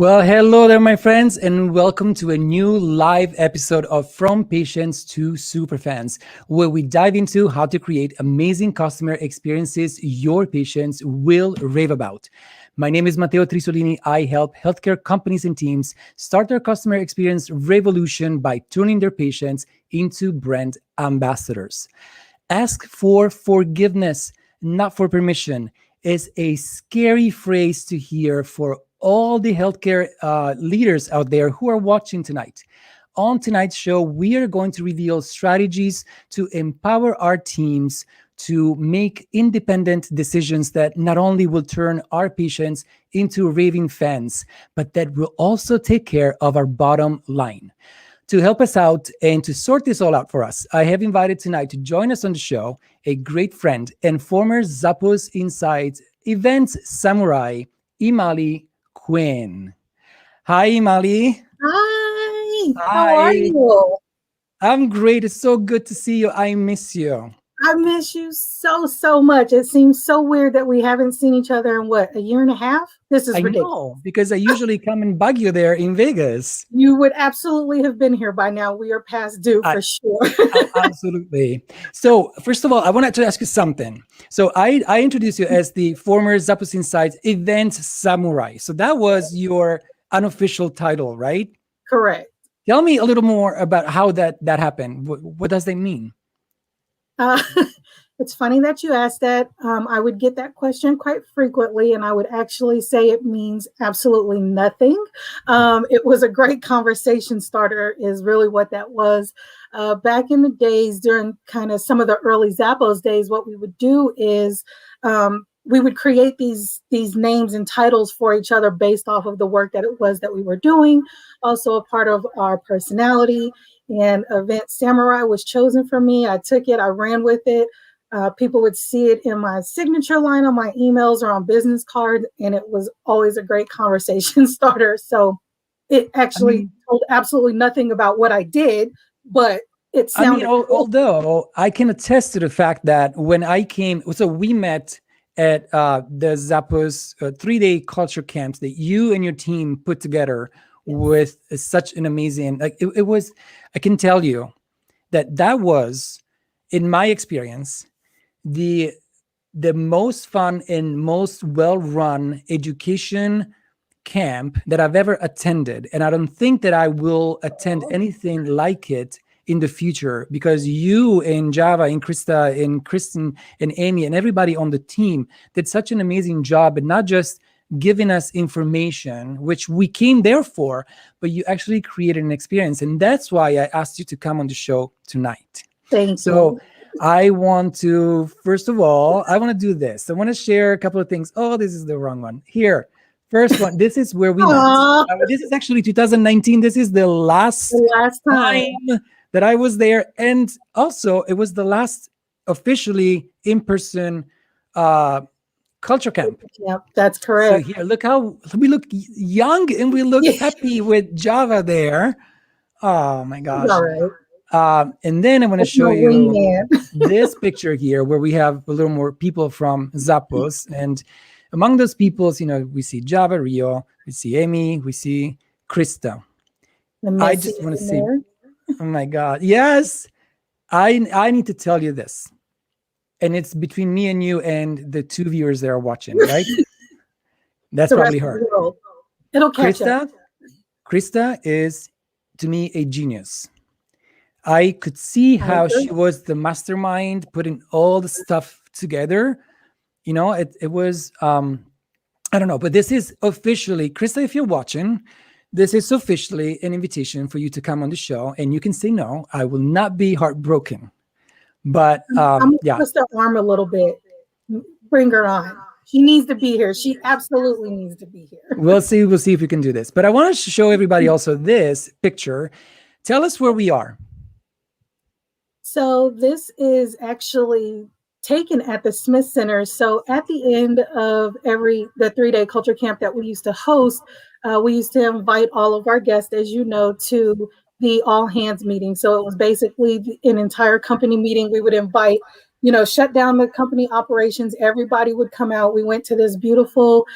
Well, hello there, my friends, and welcome to a new live episode of From Patients to Superfans, where we dive into how to create amazing customer experiences your patients will rave about. My name is Matteo Trisolini. I help healthcare companies and teams start their customer experience revolution by turning their patients into brand ambassadors. Ask for forgiveness, not for permission, is a scary phrase to hear for all the healthcare leaders out there who are watching tonight. On tonight's show, we are going to reveal strategies to empower our teams to make independent decisions that not only will turn our patients into raving fans, but that will also take care of our bottom line. To help us out and to sort this all out for us, I have invited tonight to join us on the show a great friend and former Zappos Insights events samurai, Imali Quinn. Hi, Imali. Hi, how are Hi. you? I'm great. It's so good to see you. I miss you. I miss you so much. It seems so weird that we haven't seen each other in what, a year and a half? This is I ridiculous. know, because I usually come and bug you there in Vegas. You would absolutely have been here by now. We are past due for sure. Absolutely. So, first of all, I wanted to ask you something. So, I introduced you as the former Zappos Insights event samurai. So, that was your unofficial title, right? Correct. Tell me a little more about how that happened. What does that mean? It's funny that you asked that. I would get that question quite frequently, and I would actually say it means absolutely nothing. It was a great conversation starter, is really what that was. Back in the days, during kind of some of the early Zappos days, what we would do is we would create these names and titles for each other based off of the work that it was that we were doing, also a part of our personality. And Event Samurai was chosen for me. I took it, I ran with it. People would see it in my signature line on my emails or on business cards, and it was always a great conversation starter. So it actually told absolutely nothing about what I did, but it sounded cool. Although I can attest to the fact that when I came, so we met at the Zappos 3-day culture camps that you and your team put together. Yes. With such an amazing, like it was, I can tell you that was, in my experience, the most fun and most well-run education camp that I've ever attended. And I don't think that I will attend anything like it in the future, because you and Java and Krista and Kristen and Amy and everybody on the team did such an amazing job, and not just giving us information, which we came there for, but you actually created an experience. And that's why I asked you to come on the show tonight. Thank you. I want to, first of all, I want to do this. I want to share a couple of things. Oh, this is the wrong one. Here, first one. This is where we met. This is actually 2019. This is the last time that I was there. And also, it was the last officially in-person culture camp. Yep, that's correct. So here, look how we look young and we look happy with Java there. Oh my gosh. All right. And then I want to show you this picture here where we have a little more people from Zappos. And among those people, we see Java, Rio, we see Amy, we see Krista. I just want to see, oh my God. Yes, I need to tell you this. And it's between me and you and the two viewers that are watching, right? That's probably her. It'll catch up. Krista is, to me, a genius. I could see how she was the mastermind putting all the stuff together. It was, I don't know, but this is officially, Krista, if you're watching, this is officially an invitation for you to come on the show, and you can say no. I will not be heartbroken. But I'm gonna twist her arm a little bit. Bring her on. She needs to be here. She absolutely needs to be here. We'll see if we can do this. But I want to show everybody also this picture. Tell us where we are. So this is actually taken at the Smith Center. So at the end of the 3-day culture camp that we used to host, we used to invite all of our guests, as you know, to the all hands meeting. So it was basically an entire company meeting. We would invite shut down the company operations. Everybody would come out. We went to this beautiful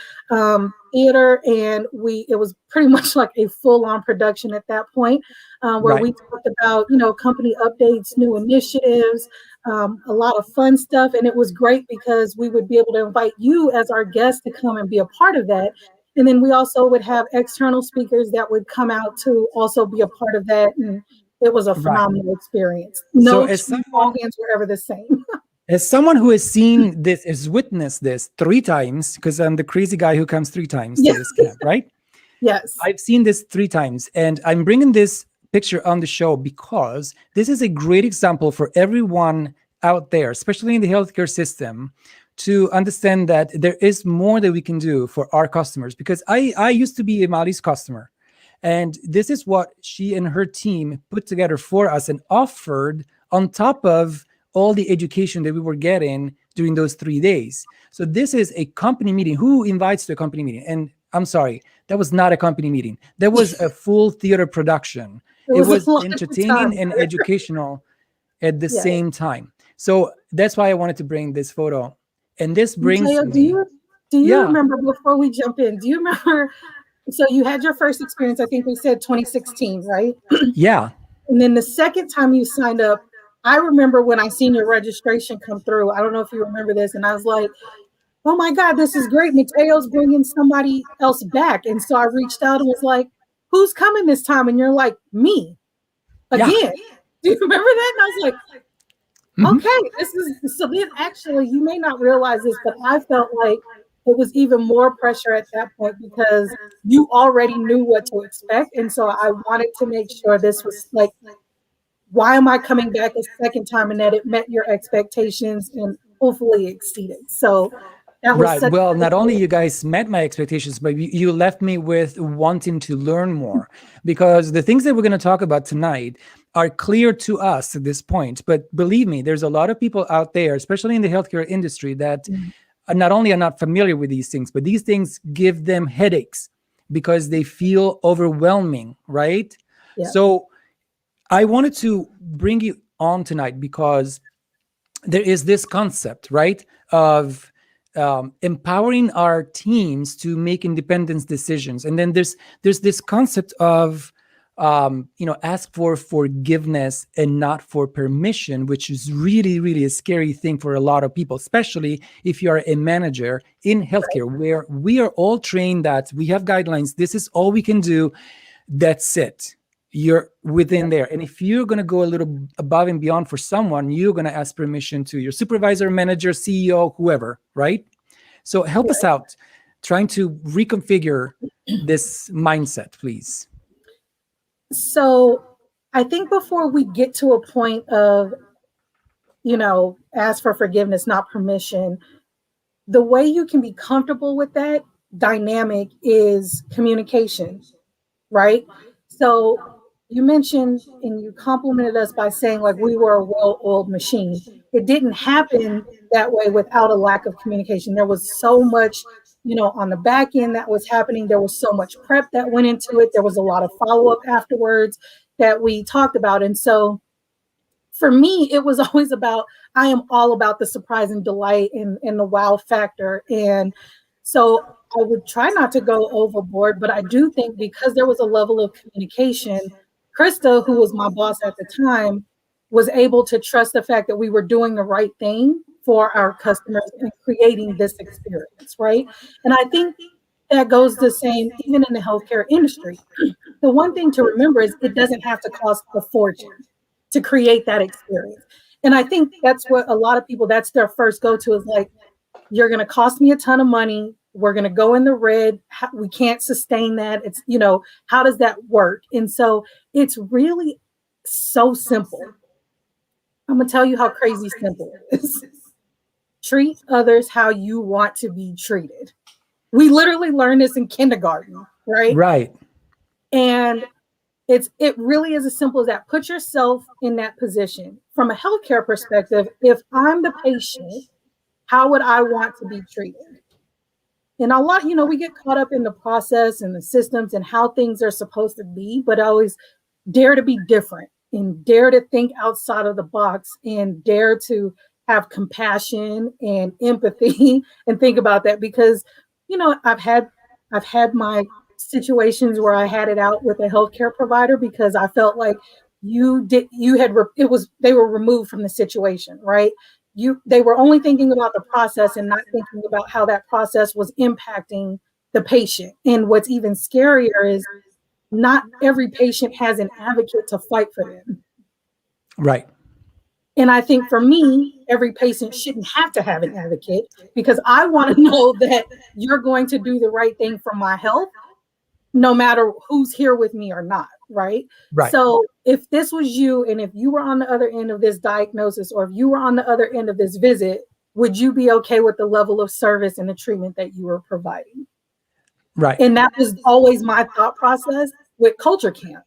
theater, and it was pretty much like a full-on production at that point, where we talked about, company updates, new initiatives, a lot of fun stuff. And it was great because we would be able to invite you as our guest to come and be a part of that. And then we also would have external speakers that would come out to also be a part of that. And it was a phenomenal experience. No all hands were ever the same. As someone who has seen this, has witnessed this 3 times, because I'm the crazy guy who comes 3 times to this camp, right? Yes. I've seen this 3 times, and I'm bringing this picture on the show because this is a great example for everyone out there, especially in the healthcare system, to understand that there is more that we can do for our customers. Because I used to be Emali's customer. And this is what she and her team put together for us and offered on top of all the education that we were getting during those 3 days. So this is a company meeting. Who invites to a company meeting? And I'm sorry, that was not a company meeting. That was a full theater production. It was entertaining and educational at the same time. So that's why I wanted to bring this photo. And this brings me... Do you remember, before we jump in, do you remember... So you had your first experience, I think we said 2016, right? Yeah. And then the second time you signed up, I remember when I seen your registration come through. I don't know if you remember this. And I was like, oh my God, this is great. Mateo's bringing somebody else back. And so I reached out and was like, who's coming this time? And you're like, me again. Yeah. Do you remember that? And I was like, okay, this is... So then actually, you may not realize this, but I felt like it was even more pressure at that point because you already knew what to expect. And so I wanted to make sure this was like, why am I coming back a second time, and that it met your expectations and hopefully exceeded. So that was right. Well, not only you guys met my expectations, but you left me with wanting to learn more, because the things that we're going to talk about tonight are clear to us at this point. But believe me, there's a lot of people out there, especially in the healthcare industry, that not only are not familiar with these things, but these things give them headaches because they feel overwhelming, right? Yeah. So I wanted to bring you on tonight because there is this concept, right, of empowering our teams to make independent decisions. And then there's this concept of ask for forgiveness and not for permission, which is really, really a scary thing for a lot of people, especially if you are a manager in healthcare, where we are all trained that we have guidelines. This is all we can do. That's it. You're within there. And if you're going to go a little above and beyond for someone, you're going to ask permission to your supervisor, manager, CEO, whoever, right? So help us out trying to reconfigure this mindset, please. So I think before we get to a point of, ask for forgiveness, not permission, the way you can be comfortable with that dynamic is communication, right? So you mentioned and you complimented us by saying like we were a well-oiled machine. It didn't happen that way without a lack of communication. There was so much, on the back end that was happening. There was so much prep that went into it. There was a lot of follow-up afterwards that we talked about. And so for me, it was always about, I am all about the surprise and delight and the wow factor. And so I would try not to go overboard, but I do think because there was a level of communication, Krista, who was my boss at the time, was able to trust the fact that we were doing the right thing for our customers and creating this experience, right? And I think that goes the same even in the healthcare industry. The one thing to remember is it doesn't have to cost a fortune to create that experience. And I think that's what a lot of people, that's their first go-to is like, you're going to cost me a ton of money. We're going to go in the red. We can't sustain that. It's, how does that work? And so it's really so simple. I'm going to tell you how crazy simple it is. Treat others how you want to be treated. We literally learned this in kindergarten, right? Right. And it really is as simple as that. Put yourself in that position. From a healthcare perspective, if I'm the patient, how would I want to be treated? And a lot, we get caught up in the process and the systems and how things are supposed to be, but I always dare to be different and dare to think outside of the box and dare to have compassion and empathy and think about that, because I've had my situations where I had it out with a healthcare provider because I felt like they were removed from the situation, right? They were only thinking about the process and not thinking about how that process was impacting the patient. And what's even scarier is not every patient has an advocate to fight for them. Right. And I think for me, every patient shouldn't have to have an advocate, because I want to know that you're going to do the right thing for my health, no matter who's here with me or not, right? Right. So if this was you, and if you were on the other end of this diagnosis, or if you were on the other end of this visit, would you be okay with the level of service and the treatment that you were providing? Right. And that was always my thought process with Culture Camp.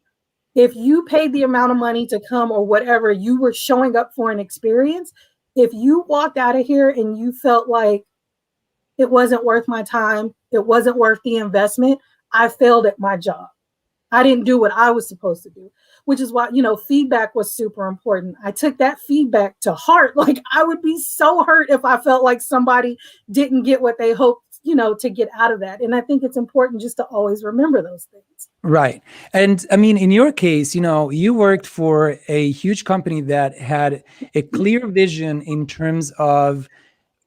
If you paid the amount of money to come or whatever, you were showing up for an experience. If you walked out of here and you felt like it wasn't worth my time, it wasn't worth the investment, I failed at my job. I didn't do what I was supposed to do, which is why, feedback was super important. I took that feedback to heart. Like, I would be so hurt if I felt like somebody didn't get what they hoped, to get out of that. And I think it's important just to always remember those things. Right. And I mean, in your case, you worked for a huge company that had a clear vision in terms of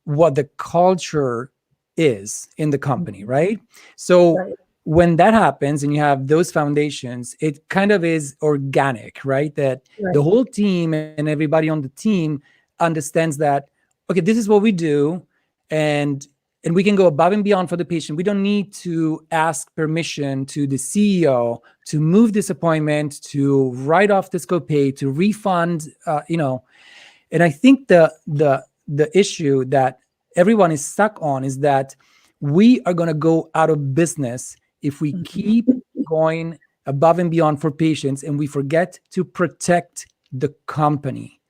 what the culture is in the company, right? So Right. when that happens and you have those foundations, it kind of is organic, right? That Right. the whole team and everybody on the team understands that, okay, this is what we do, and we can go above and beyond for the patient. We don't need to ask permission to the CEO to move this appointment, to write off this copay, to refund, And I think the issue that everyone is stuck on is that we are going to go out of business if we keep going above and beyond for patients and we forget to protect the company.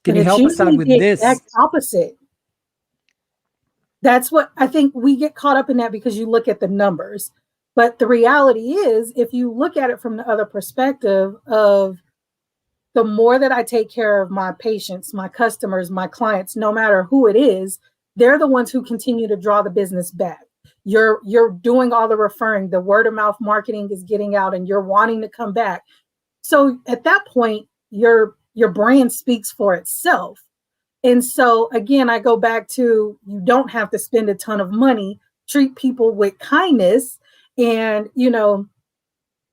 Can you help us out with this? Exact opposite. That's what I think. We get caught up in that because you look at the numbers. But the reality is, if you look at it from the other perspective of the more that I take care of my patients, my customers, my clients, no matter who it is, they're the ones who continue to draw the business back. You're doing all the referring, the word of mouth marketing is getting out, and you're wanting to come back. So at that point, your brand speaks for itself. And so again, I go back to, you don't have to spend a ton of money, treat people with kindness, and,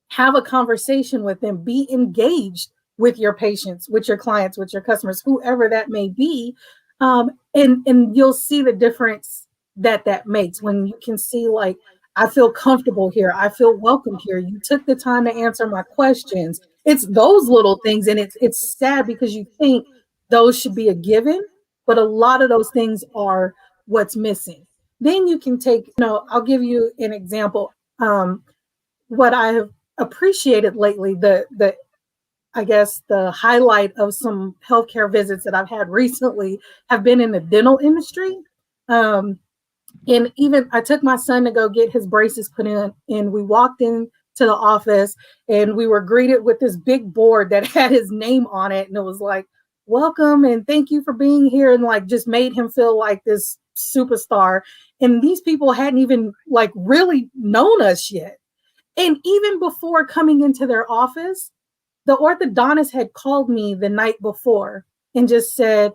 have a conversation with them, be engaged with your patients, with your clients, with your customers, whoever that may be. And you'll see the difference that makes when you can see, like, I feel comfortable here. I feel welcome here. You took the time to answer my questions. It's those little things. And it's sad because you think those should be a given, but a lot of those things are what's missing. Then you can take, I'll give you an example. What I have appreciated lately, I guess the highlight of some healthcare visits that I've had recently have been in the dental industry. And even I took my son to go get his braces put in, and we walked in to the office and we were greeted with this big board that had his name on it. And it was like, welcome and thank you for being here. And like, just made him feel like this superstar. And these people hadn't even like really known us yet. And even before coming into their office, the orthodontist had called me the night before and just said,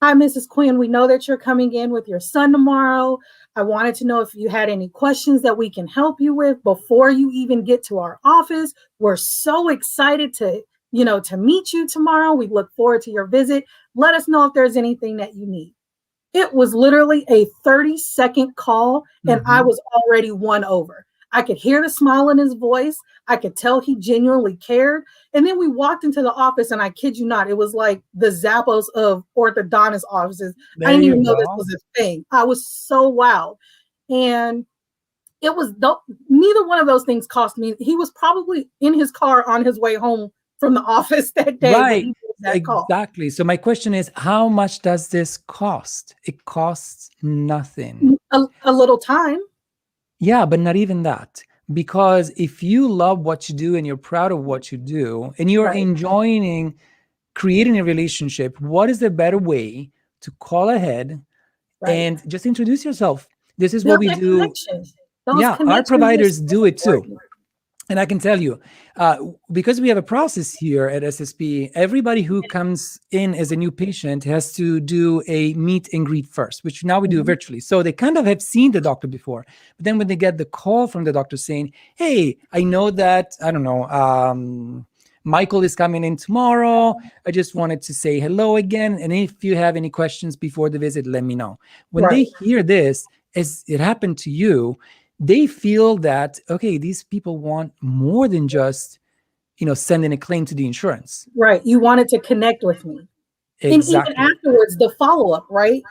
hi, Mrs. Quinn, we know that you're coming in with your son tomorrow. I wanted to know if you had any questions that we can help you with before you even get to our office. We're so excited to meet you tomorrow. We look forward to your visit. Let us know if there's anything that you need. It was literally a 30-second call, and I was already won over. I could hear the smile in his voice. I could tell he genuinely cared. And then we walked into the office, and I kid you not, it was like the Zappos of orthodontist offices. I didn't even know this was a thing. I was so wowed. And it was, neither one of those things cost me. He was probably in his car on his way home from the office that day. Right. That call. Exactly. So my question is, how much does this cost? It costs nothing. A little time. Yeah, but not even that. Because if you love what you do and you're proud of what you do and you're enjoying creating a relationship, what is the better way to call ahead Right. and just introduce yourself. This is what Build we that do. connection. Those Yeah, our connections are providers so do it too. important. And I can tell you, because we have a process here at SSP, everybody who comes in as a new patient has to do a meet and greet first, which now we do Mhm. virtually. So they kind of have seen the doctor before. But then when they get the call from the doctor saying, hey, I know that, I don't know, Michael is coming in tomorrow. I just wanted to say hello again. And if you have any questions before the visit, let me know. When they Right. hear this, as it happened to you, they feel that, okay, these people want more than just, sending a claim to the insurance. Right. You wanted to connect with me. And even Exactly. afterwards, the follow-up, right?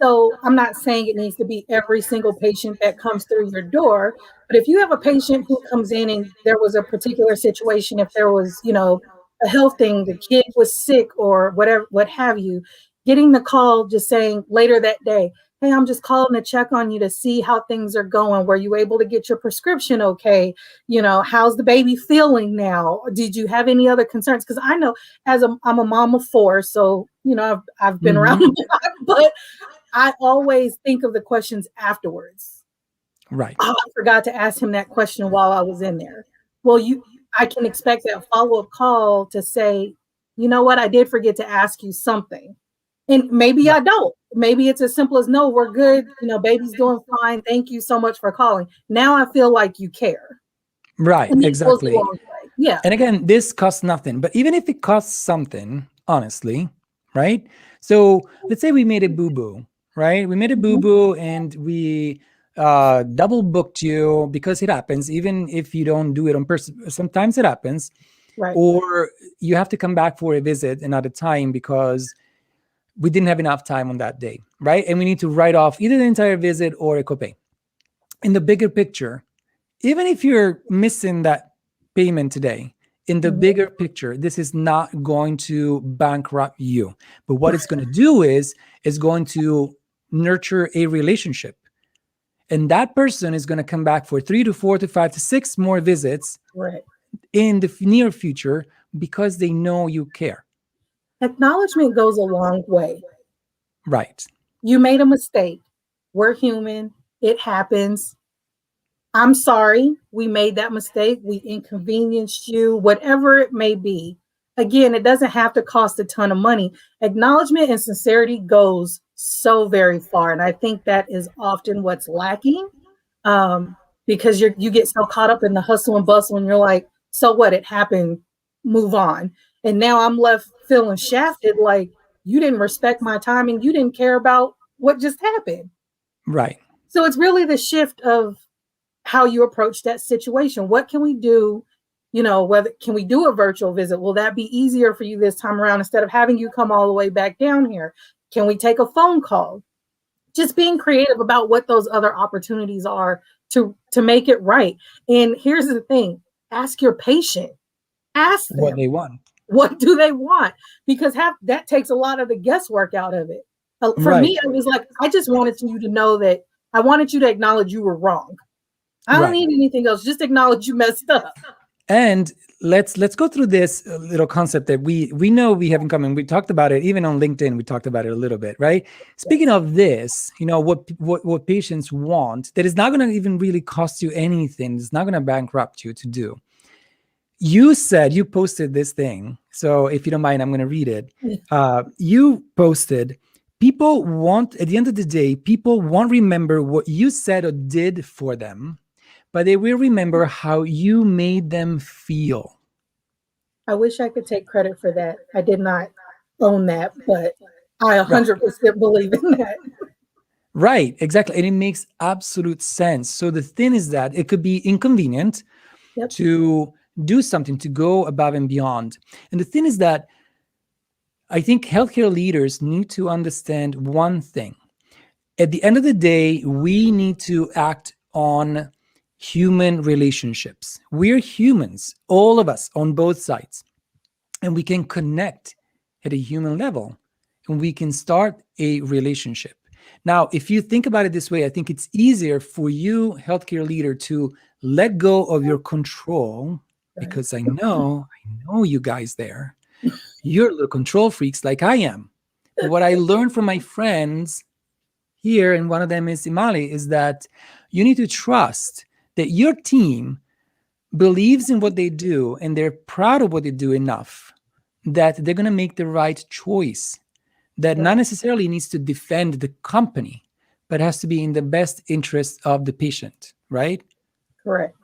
So I'm not saying it needs to be every single patient that comes through your door, but if you have a patient who comes in and there was a particular situation, if there was, a health thing, the kid was sick or whatever, what have you, getting the call just saying later that day, hey, I'm just calling to check on you to see how things are going. Were you able to get your prescription okay? How's the baby feeling now? Did you have any other concerns? Because I know I'm a mom of 4, so I've been around Mhm. a lot, but I always think of the questions afterwards. Right. Oh, I forgot to ask him that question while I was in there. Well, I can expect that follow-up call to say, you know what, I did forget to ask you something. And maybe I don't. Maybe it's as simple as, no, we're good. Baby's doing fine. Thank you so much for calling. Now I feel like you care. Right. And it goes a Exactly. long way. Yeah. And again, this costs nothing, but even if it costs something, honestly, right? So let's say we made a boo-boo, right? We made a Mhm. boo-boo and we double booked you, because it happens, even if you don't do it on person. Sometimes it happens. Right. Or you have to come back for a visit another time because we didn't have enough time on that day, right? And we need to write off either the entire visit or a copay. In the bigger picture, even if you're missing that payment today, in the Mhm. bigger picture, this is not going to bankrupt you. But what it's going to do is going to nurture a relationship. And that person is going to come back for 3 to 4 to 5 to 6 more visits Right. in the near future because they know you care. Acknowledgement goes a long way. Right. You made a mistake. We're human. It happens. I'm sorry we made that mistake. We inconvenienced you, whatever it may be. Again, it doesn't have to cost a ton of money. Acknowledgement and sincerity goes so very far. And I think that is often what's lacking, because you get so caught up in the hustle and bustle and you're like, so what? It happened, move on. And now I'm left feeling shafted, like you didn't respect my timing. You didn't care about what just happened. Right. So it's really the shift of how you approach that situation. What can we do? Whether can we do a virtual visit? Will that be easier for you this time around instead of having you come all the way back down here? Can we take a phone call? Just being creative about what those other opportunities are to make it right. And here's the thing, ask your patient, ask What them, they want. what do they want? Because that takes a lot of the guesswork out of it. For Right. me, it was like, I just wanted you to know that I wanted you to acknowledge you were wrong. I don't Right. need anything else. Just acknowledge you messed up. And let's go through this little concept that we know we have in common. We talked about it even on LinkedIn. We talked about it a little bit, right? Speaking of this, what patients want that is not going to even really cost you anything. It's not going to bankrupt you to do. You said you posted this thing, so if you don't mind, I'm going to read it. You posted, people want, at the end of the day, people won't remember what you said or did for them, but they will remember how you made them feel. I wish I could take credit for that. I did not own that, but I 100% believe in that. Right, exactly. And it makes absolute sense. So the thing is that it could be inconvenient Yep. to do something, to go above and beyond. And the thing is that I think healthcare leaders need to understand one thing. At the end of the day, we need to act on human relationships. We're humans, all of us on both sides, and we can connect at a human level and we can start a relationship. Now, if you think about it this way, I think it's easier for you, healthcare leader, to let go of your control, because I know you guys there. You're little control freaks like I am. what I learned from my friends here, and one of them is Imali, is that you need to trust that your team believes in what they do and they're proud of what they do enough that they're going to make the right choice that not necessarily needs to defend the company, but has to be in the best interest of the patient, right? Correct.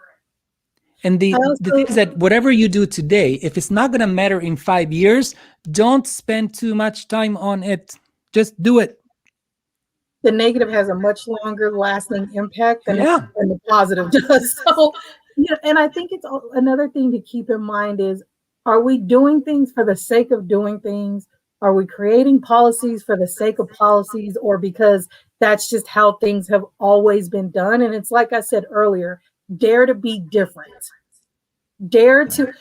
And the thing is that whatever you do today, if it's not going to matter in 5 years, don't spend too much time on it. Just do it. The negative has a much longer lasting impact than Yeah. the positive does. So, yeah, and I think it's another thing to keep in mind is, are we doing things for the sake of doing things? Are we creating policies for the sake of policies, or because that's just how things have always been done? And it's like I said earlier, dare to be different. Dare to,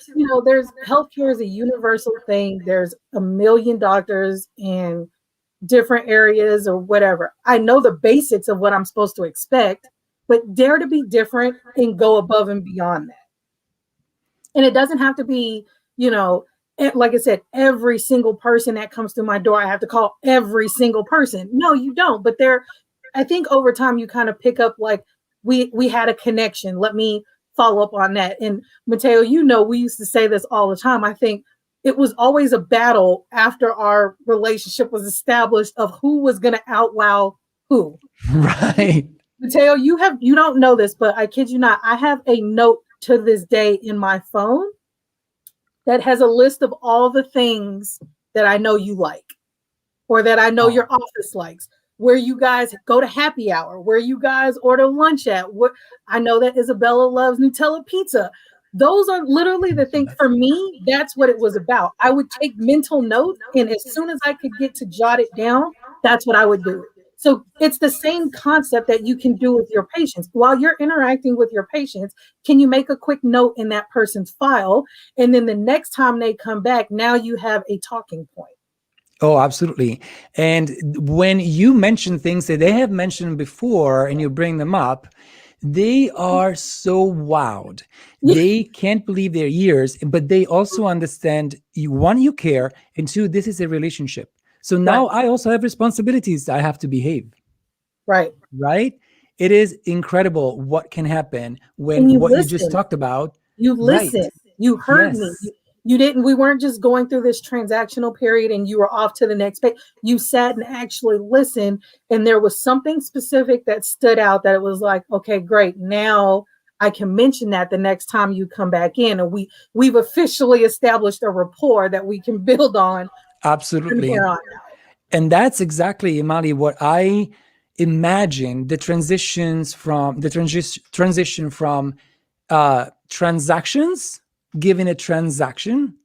there's healthcare is a universal thing. There's a million doctors in different areas or whatever. I know the basics of what I'm supposed to expect, but dare to be different and go above and beyond that. And it doesn't have to be, like I said, every single person that comes through my door, I have to call every single person. No, you don't. But I think over time you kind of pick up like we had a connection. Let me follow up on that. And Mateo, we used to say this all the time. I think it was always a battle after our relationship was established of who was going to outwow who. Right. Mateo, you don't know this, but I kid you not, I have a note to this day in my phone that has a list of all the things that I know you like, or that I know your office likes, where you guys go to happy hour, where you guys order lunch at. What I know that Isabella loves Nutella pizza. Those are literally the things. For me, that's what it was about. I would take mental notes, and as soon as I could get to jot it down, that's what I would do. So it's the same concept that you can do with your patients. While you're interacting with your patients, can you make a quick note in that person's file? And then the next time they come back, now you have a talking point. Oh, absolutely. And when you mention things that they have mentioned before and you bring them up, they are so wowed. They can't believe their ears, but they also understand, one, you care, and two, this is a relationship. So now I also have responsibilities. I have to behave. Right. Right? It is incredible what can happen when you just talked about. You listened. Right. You heard me. You didn't. We weren't just going through this transactional period and you were off to the next page. You sat and actually listened, and there was something specific that stood out that it was like, okay, great. Now I can mention that the next time you come back in, and we've officially established a rapport that we can build on. Absolutely. And that's exactly, Imali, what I imagine the transition from transactions, giving a transaction,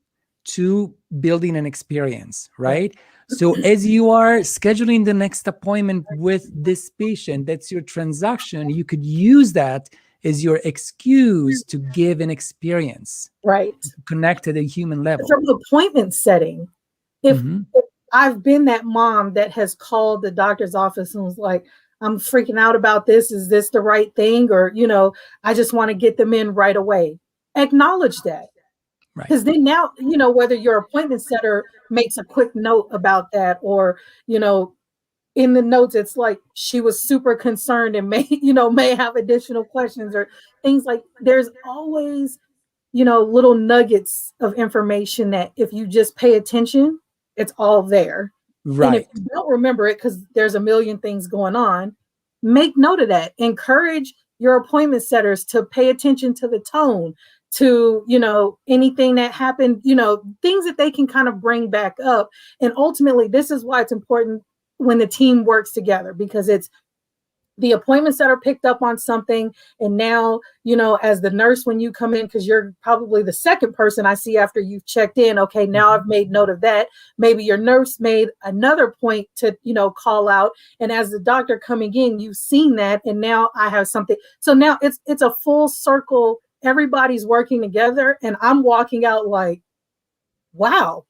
to building an experience, right? So as you are scheduling the next appointment with this patient, that's your transaction. You could use that as your excuse to give an experience, right? Connect at a human level. From the appointment setting, if I've been that mom that has called the doctor's office and was like, I'm freaking out about this. Is this the right thing? Or, I just want to get them in right away. Acknowledge that. Because then now, whether your appointment setter makes a quick note about that, or, in the notes, it's like she was super concerned and may have additional questions or things like, there's always, little nuggets of information that if you just pay attention, it's all there. Right. And if you don't remember it because there's a million things going on, make note of that. Encourage your appointment setters to pay attention to the tone, to, anything that happened, things that they can kind of bring back up. And ultimately, this is why it's important when the team works together, because it's the appointment setter picked up on something. And now, as the nurse, when you come in, because you're probably the second person I see after you've checked in. Okay, now I've made note of that. Maybe your nurse made another point to, call out. And as the doctor coming in, you've seen that. And now I have something. So now it's a full circle. Everybody's working together. And I'm walking out like, wow,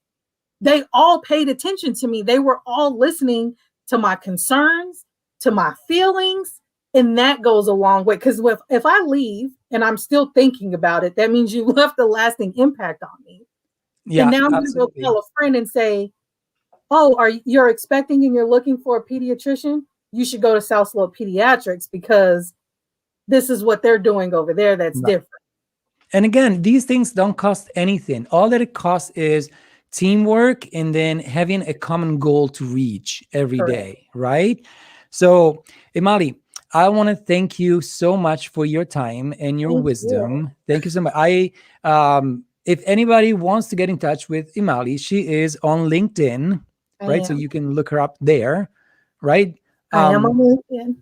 they all paid attention to me. They were all listening to my concerns, to my feelings, and that goes a long way. Because if I leave and I'm still thinking about it, that means you left a lasting impact on me. Yeah, and now I'm going to go tell a friend and say, oh, you're expecting and you're looking for a pediatrician? You should go to South Slope Pediatrics because this is what they're doing over there that's Right. different. And again, these things don't cost anything. All that it costs is teamwork and then having a common goal to reach every Correct. day, right? So, Imali, I want to thank you so much for your time and your Thank you. wisdom. Thank you so much. If anybody wants to get in touch with Imali, she is on LinkedIn, right? So you can look her up there, right? I am on LinkedIn.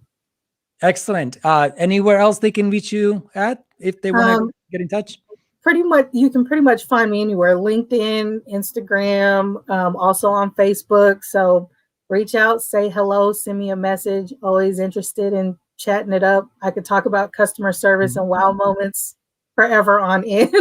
Excellent. Anywhere else they can reach you at if they want to get in touch? Pretty much, you can pretty much find me anywhere. LinkedIn, Instagram, also on Facebook. So reach out, say hello, send me a message. Always interested in chatting it up. I could talk about customer service and wow moments forever on end.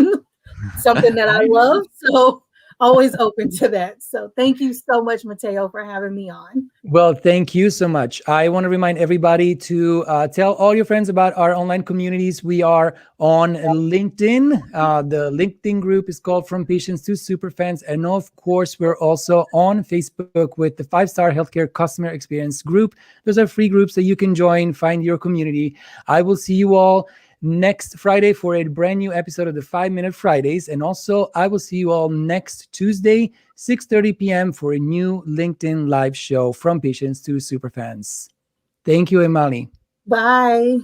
Something that I love. So always open to that. So thank you so much, Mateo, for having me on. Well, thank you so much. I want to remind everybody to tell all your friends about our online communities. We are on LinkedIn. The LinkedIn group is called From Patients to Superfans. And of course, we're also on Facebook with the 5-Star Healthcare Customer Experience group. Those are free groups that you can join, find your community. I will see you all next Friday for a brand new episode of the 5-Minute Fridays. And also, I will see you all next Tuesday, 6:30 p.m. for a new LinkedIn live show From Patients to Superfans. Thank you, Imali. Bye.